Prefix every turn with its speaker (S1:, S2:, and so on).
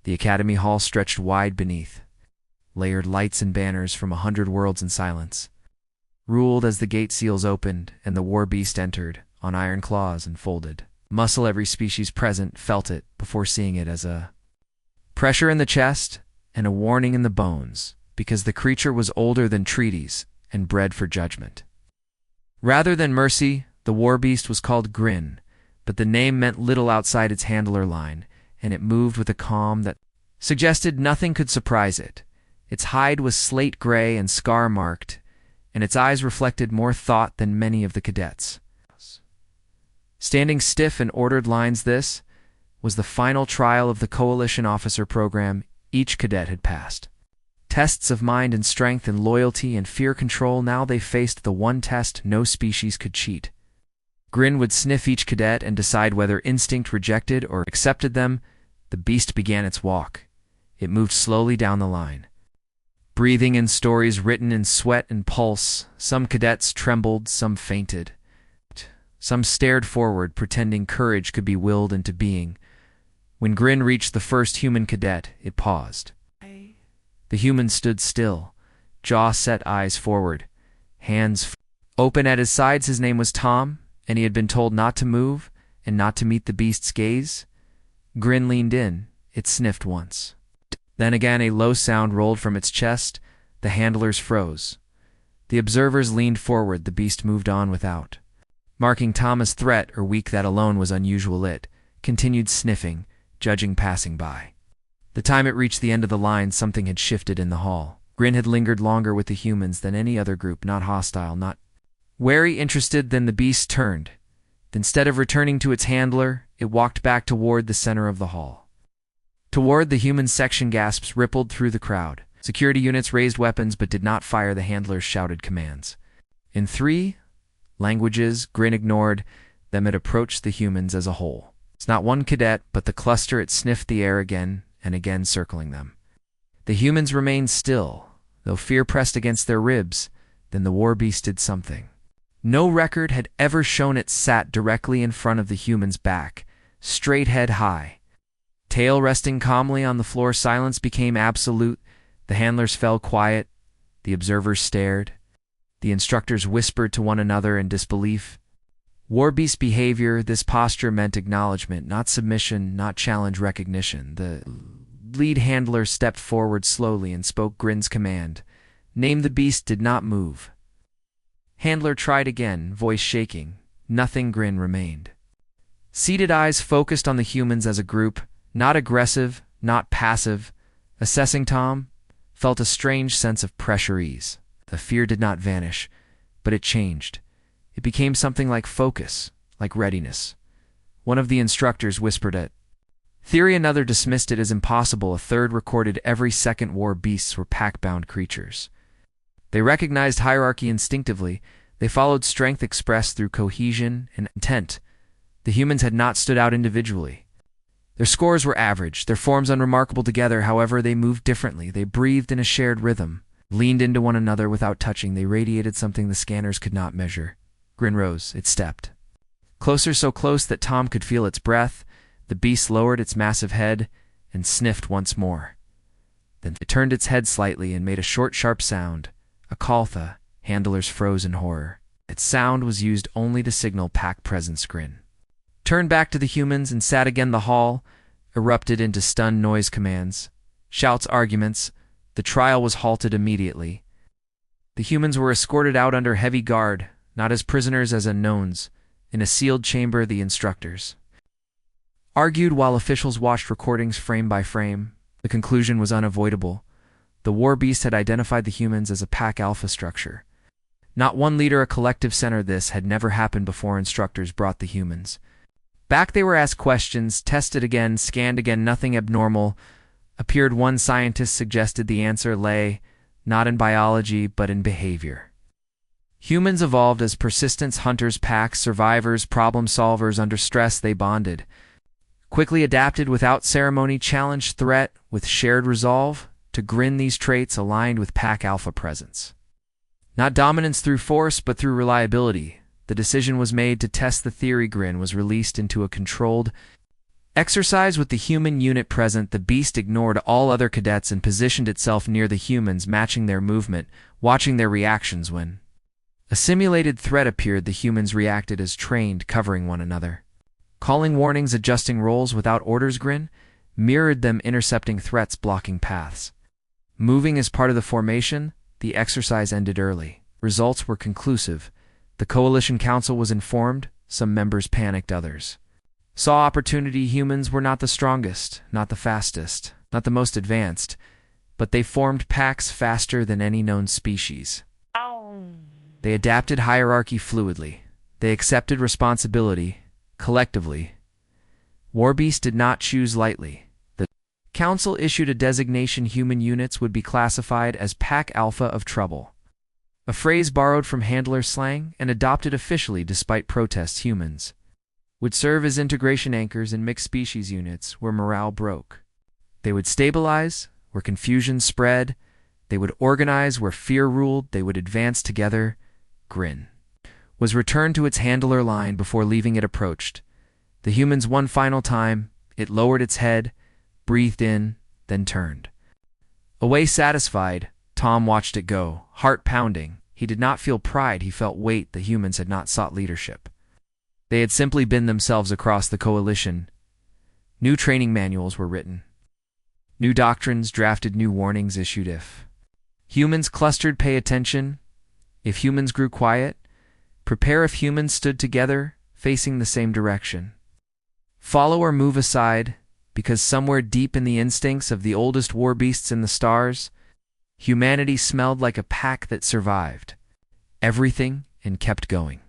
S1: The academy hall stretched wide beneath, layered lights and banners from 100 worlds in silence, ruled as the gate seals opened and the war beast entered, on iron claws and folded. Muscle every species present felt it before seeing it as a pressure in the chest and a warning in the bones, because the creature was older than treaties and bred for judgment. Rather than mercy, the war beast was called Grin, but the name meant little outside its handler line, and it moved with a calm that suggested nothing could surprise it. Its hide was slate gray and scar-marked, and its eyes reflected more thought than many of the cadets. Standing stiff in ordered lines, this was the final trial of the Coalition Officer program each cadet had passed. Tests of mind and strength and loyalty and fear control, now they faced the one test no species could cheat. Grin would sniff each cadet and decide whether instinct rejected or accepted them. The beast began its walk. It moved slowly down the line, breathing in stories written in sweat and pulse. Some cadets trembled, some fainted. Some stared forward, pretending courage could be willed into being. When Grin reached the first human cadet, it paused. The human stood still, jaw set, eyes forward, hands open at his sides. His name was Tom, and he had been told not to move and not to meet the beast's gaze. Grin leaned in. It sniffed once. Then again a low sound rolled from its chest. The handlers froze. The observers leaned forward. The beast moved on without marking Tom as threat or weak. That alone was unusual. It continued sniffing, judging passing by. The time it reached the end of the line, something had shifted in the hall. Grin had lingered longer with the humans than any other group, not hostile, not wary, interested. Then the beast turned. Instead of returning to its handler, it walked back toward the center of the hall. Toward the human section. Gasps rippled through the crowd. Security units raised weapons but did not fire. The handlers shouted commands in 3 languages. Grin ignored them. It approached the humans as a whole. It's not one cadet, but the cluster. It sniffed the air again and again, circling them. The humans remained still, though fear pressed against their ribs. Then the war beast did something no record had ever shown. It sat directly in front of the human's back, straight head high, tail resting calmly on the floor. Silence became absolute. The handlers fell quiet. The observers stared. The instructors whispered to one another in disbelief. War beast behavior. This posture meant acknowledgement, not submission, not challenge, recognition. The lead handler stepped forward slowly and spoke Grin's command. Name the beast. Did not move. Handler tried again, voice shaking. Nothing. Grin remained seated, eyes focused on the humans as a group, not aggressive, not passive. Assessing Tom, felt a strange sense of pressure ease. The fear did not vanish, but it changed. It became something like focus, like readiness. One of the instructors whispered it. Theory. Another dismissed it as impossible. A third recorded every second war beasts were pack-bound creatures. They recognized hierarchy instinctively. They followed strength expressed through cohesion and intent. The humans had not stood out individually. Their scores were average, their forms unremarkable together. However, they moved differently. They breathed in a shared rhythm, leaned into one another without touching. They radiated something the scanners could not measure. Grin rose. It stepped closer, so close that Tom could feel its breath. The beast lowered its massive head and sniffed once more. Then it turned its head slightly and made a short, sharp sound. A kaunsa. Handlers froze in horror. Its sound was used only to signal pack presence. Grin turned back to the humans and sat again. The hall erupted into stunned noise, commands, shouts, arguments. The trial was halted immediately. The humans were escorted out under heavy guard, not as prisoners, as unknowns. In a sealed chamber, the instructors argued while officials watched recordings frame by frame. The conclusion was unavoidable. The war beast had identified the humans as a pack alpha structure. Not one leader, a collective center. This had never happened before. Instructors brought the humans back. They were asked questions, tested again, scanned again. Nothing abnormal appeared. One scientist suggested the answer lay not in biology, but in behavior. Humans evolved as persistence, hunters, packs, survivors, problem solvers. Under stress, they bonded, quickly adapted without ceremony, challenged threat with shared resolve. To Grin, these traits aligned with pack alpha presence. Not dominance through force, but through reliability. The decision was made to test the theory. Grin was released into a controlled Exercise with the human unit present, the beast ignored all other cadets and positioned itself near the humans, matching their movement, watching their reactions. When a simulated threat appeared, the humans reacted as trained, covering one another. Calling warnings, adjusting roles without orders. Grin mirrored them, intercepting threats, blocking paths. Moving as part of the formation, the exercise ended early. Results were conclusive. The Coalition Council was informed. Some members panicked, others saw opportunity. Humans were not the strongest, not the fastest, not the most advanced, but they formed packs faster than any known species. They adapted hierarchy fluidly. They accepted responsibility collectively. Warbeast did not choose lightly. The Council issued a designation: human units would be classified as Pack Alpha of Trouble, a phrase borrowed from handler slang and adopted officially despite protests. Humans would serve as integration anchors in mixed species units where morale broke. They would stabilize where confusion spread. They would organize where fear ruled. They would advance together. Grin was returned to its handler line. Before leaving, it approached the humans one final time. It lowered its head, breathed in, then turned away satisfied. Tom watched it go, heart pounding. He did not feel pride, he felt weight. The humans had not sought leadership. They had simply been themselves across the coalition. New training manuals were written. New doctrines drafted, new warnings issued. If humans clustered, pay attention. If humans grew quiet, prepare. If humans stood together, facing the same direction, follow or move aside, because somewhere deep in the instincts of the oldest war beasts in the stars, humanity smelled like a pack that survived everything and kept going.